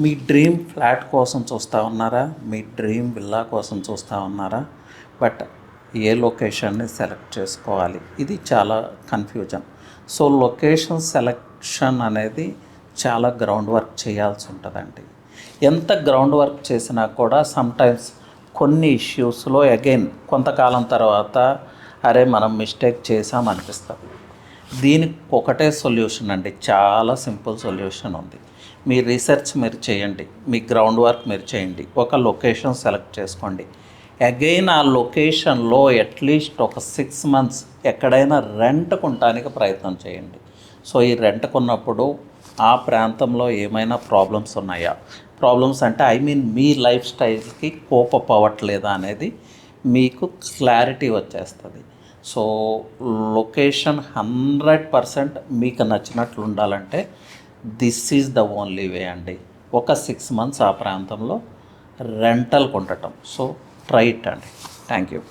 మీ dream flat కోసం చూస్తూ ఉన్నారా? మీ డ్రీమ్ విల్లా కోసం చూస్తూ ఉన్నారా? బట్ ఏ లొకేషన్ని సెలెక్ట్ చేసుకోవాలి, ఇది చాలా కన్ఫ్యూజన్. సో లొకేషన్ సెలెక్షన్ అనేది చాలా గ్రౌండ్ వర్క్ చేయాల్సి ఉంటుందండి. ఎంత గ్రౌండ్ వర్క్ చేసినా కూడా సమ్టైమ్స్ కొన్ని ఇష్యూస్లో అగైన్ కొంతకాలం తర్వాత అరే మనం మిస్టేక్ చేసామనిపిస్తుంది. దీనికి ఒకటే సొల్యూషన్ అండి, చాలా సింపుల్ సొల్యూషన్ ఉంది. మీ రీసెర్చ్ మీరు చేయండి, మీ గ్రౌండ్ వర్క్ మీరు చేయండి, ఒక లొకేషన్ సెలెక్ట్ చేసుకోండి. అగైన్ ఆ లొకేషన్లో అట్లీస్ట్ ఒక 6 months ఎక్కడైనా రెంట్కు ఉండడానికి ప్రయత్నం చేయండి. సో ఈ రెంట్కున్నప్పుడు ఆ ప్రాంతంలో ఏమైనా ప్రాబ్లమ్స్ ఉన్నాయా, ప్రాబ్లమ్స్ అంటే ఐ మీన్ మీ లైఫ్ స్టైల్కి కోపప్ అవ్వట్లేదా అనేది మీకు క్లారిటీ వచ్చేస్తుంది. సో లొకేషన్ 100% మీకు నచ్చినట్లు ఉండాలంటే this is the only way అండి. ఒక 6 months ఆ ప్రాంతంలో రెంటల్కి ఉండటం. సో ట్రై ఇట్ అండి. Thank you.